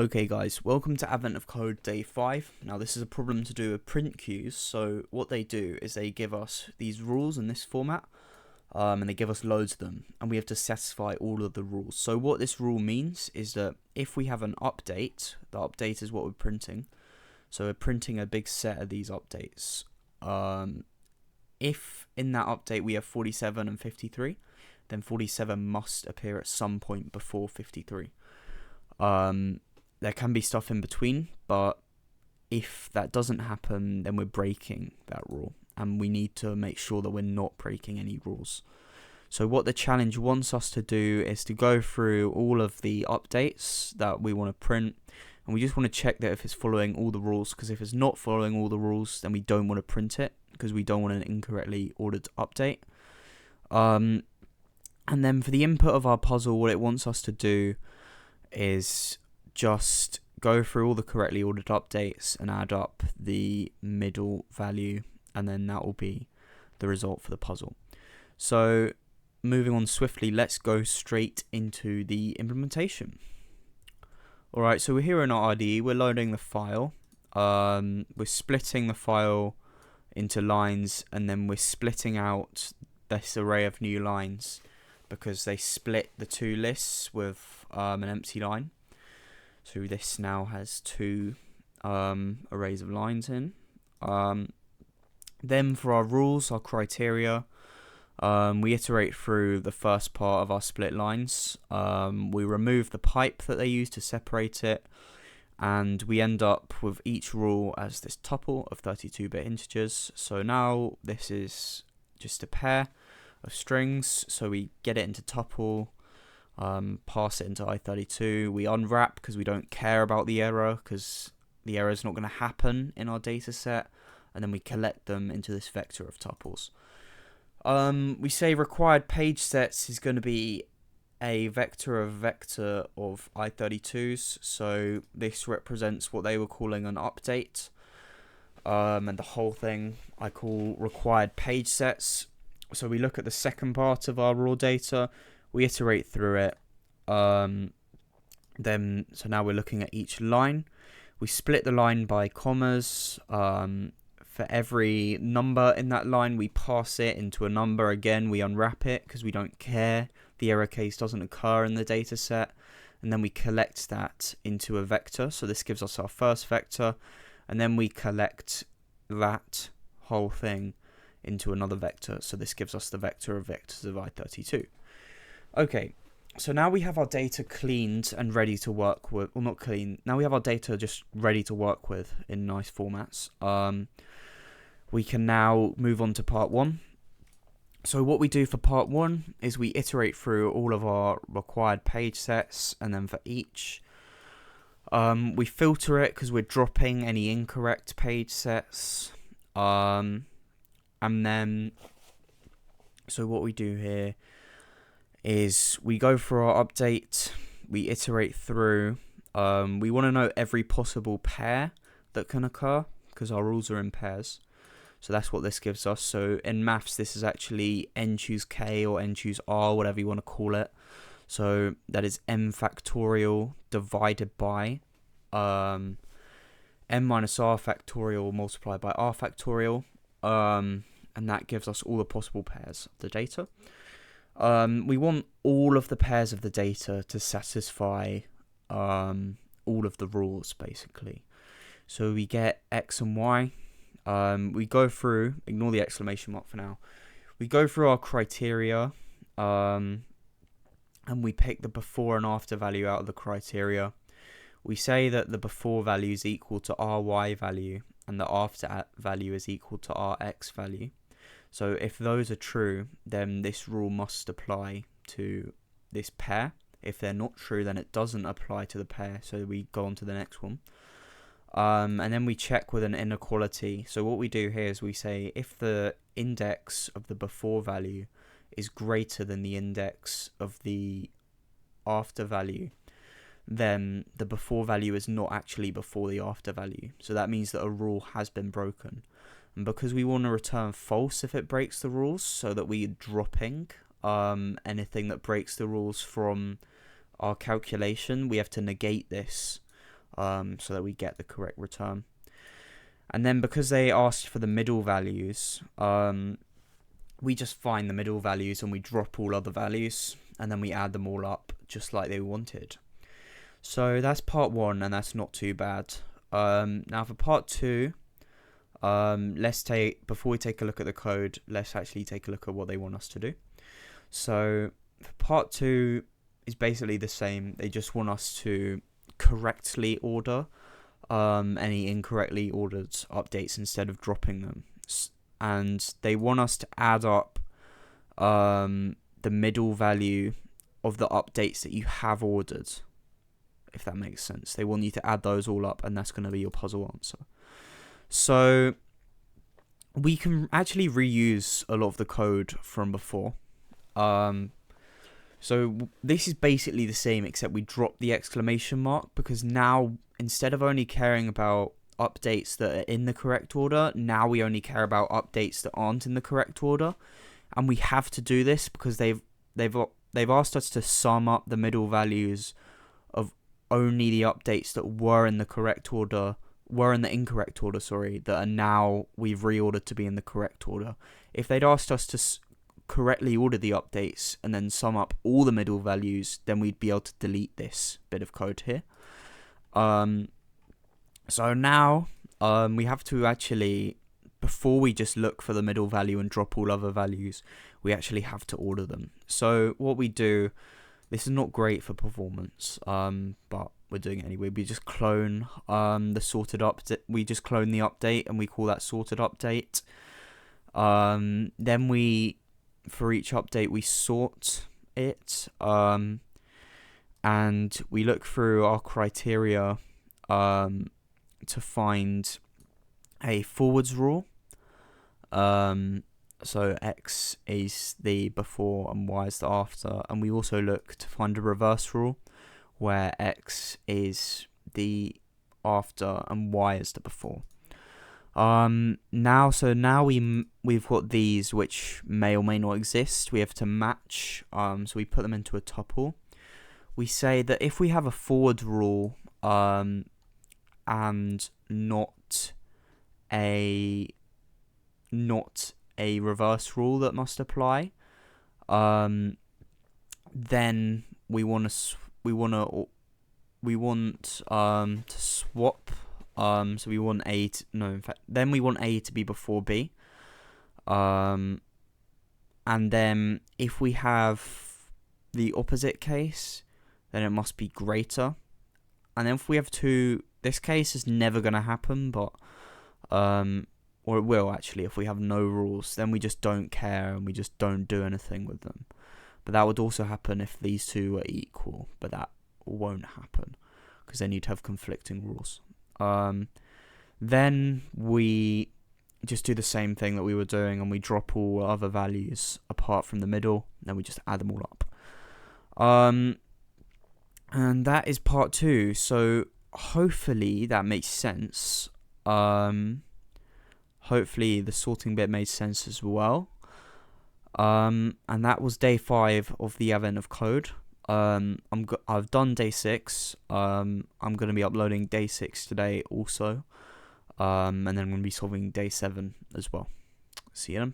Okay guys, welcome to Advent of Code Day 5. Now this is a problem to do with print queues. So what they do is they give us these rules in this format, and they give us loads of them, and we have to satisfy all of the rules. So what this rule means is that if we have an update, the update is what we're printing. So we're printing a big set of these updates. If in that update we have 47 and 53, then 47 must appear at some point before 53. There can be stuff in between, but if that doesn't happen, then we're breaking that rule, and we need to make sure that we're not breaking any rules. So what the challenge wants us to do is to go through all of the updates that we want to print, and we just want to check that if it's following all the rules, because if it's not following all the rules, then we don't want to print it, because we don't want an incorrectly ordered update. And then for the input of our puzzle, what it wants us to do is just go through all the correctly ordered updates and add up the middle value, and then that will be the result for the puzzle. So moving on swiftly, let's go straight into the implementation. Alright, so we're here in our IDE, we're loading the file, we're splitting the file into lines, and then we're splitting out this array of new lines because they split the two lists with an empty line. So this now has two arrays of lines in. Then for our rules, our criteria, we iterate through the first part of our split lines. We remove the pipe that they use to separate it, and we end up with each rule as this tuple of 32-bit integers. So now this is just a pair of strings, so we get it into tuple, pass it into i32, we unwrap because we don't care about the error, because the error is not going to happen in our data set, and then we collect them into this vector of tuples. We say required page sets is going to be a vector of i32s, so this represents what they were calling an update, and the whole thing I call required page sets. So we look at the second part of our raw data, we iterate through it, so now we're looking at each line. We split the line by commas. For every number in that line, we pass it into a number again. We unwrap it because we don't care. The error case doesn't occur in the data set. And then we collect that into a vector. So this gives us our first vector. And then we collect that whole thing into another vector. So this gives us the vector of vectors of i32. Okay, so now we have our data cleaned and ready to work with. Well, not clean. Now we have our data just ready to work with in nice formats. We can now move on to part 1. So what we do for part 1 is we iterate through all of our required page sets, and then for each, we filter it because we're dropping any incorrect page sets. And then, so what we do here is we go for our update, we iterate through, we want to know every possible pair that can occur because our rules are in pairs. So that's what this gives us. So in maths, this is actually n choose k or n choose r, whatever you want to call it. So that is m factorial divided by m minus r factorial multiplied by r factorial. And that gives us all the possible pairs of the data. We want all of the pairs of the data to satisfy all of the rules, basically. So we get x and y. We go through, ignore the exclamation mark for now. We go through our criteria, and we pick the before and after value out of the criteria. We say that the before value is equal to our y value, and the after value is equal to our x value. So if those are true, then this rule must apply to this pair. If they're not true, then it doesn't apply to the pair, so we go on to the next one. And then we check with an inequality. So what we do here is we say if the index of the before value is greater than the index of the after value, then the before value is not actually before the after value. So that means that a rule has been broken. And because we want to return false if it breaks the rules, so that we're dropping anything that breaks the rules from our calculation, we have to negate this so that we get the correct return. And then because they asked for the middle values, we just find the middle values and we drop all other values, and then we add them all up just like they wanted. So that's part 1, and that's not too bad. Now for part 2, before we take a look at the code, let's actually take a look at what they want us to do. So for part 2 is basically the same. They just want us to correctly order any incorrectly ordered updates instead of dropping them. And they want us to add up the middle value of the updates that you have ordered, if that makes sense. They want you to add those all up, and that's going to be your puzzle answer. So we can actually reuse a lot of the code from before. So this is basically the same, except we drop the exclamation mark, because now instead of only caring about updates that are in the correct order, now we only care about updates that aren't in the correct order. And we have to do this because they've asked us to sum up the middle values of only the updates that were in the incorrect order, that are now we've reordered to be in the correct order. If they'd asked us to correctly order the updates and then sum up all the middle values, then we'd be able to delete this bit of code here. So now we have to actually, before we just look for the middle value and drop all other values, we actually have to order them. So what we do, this is not great for performance, but we're doing it anyway. We just clone the sorted update. We just clone the update and we call that sorted update. Then for each update, we sort it, and we look through our criteria to find a forwards rule. So X is the before and Y is the after, and we also look to find a reverse rule where X is the after and Y is the before. Now we've got these which may or may not exist. We have to match. So we put them into a tuple. We say that if we have a forward rule, and not a reverse rule that must apply, then we want to swap. So we want then we want A to be before B. And then if we have the opposite case, then it must be greater. And then if we have two, this case is never going to happen, but or it will actually if we have no rules. Then we just don't care and we just don't do anything with them. But that would also happen if these two are equal, but that won't happen because then you'd have conflicting rules. Then we just do the same thing that we were doing and we drop all other values apart from the middle, then we just add them all up. And that is part 2. So hopefully that makes sense. Hopefully the sorting bit made sense as well. And that was day 5 of the Advent of Code. I've done day 6. I'm going to be uploading day 6 today also. And then I'm going to be solving day 7 as well. See you then.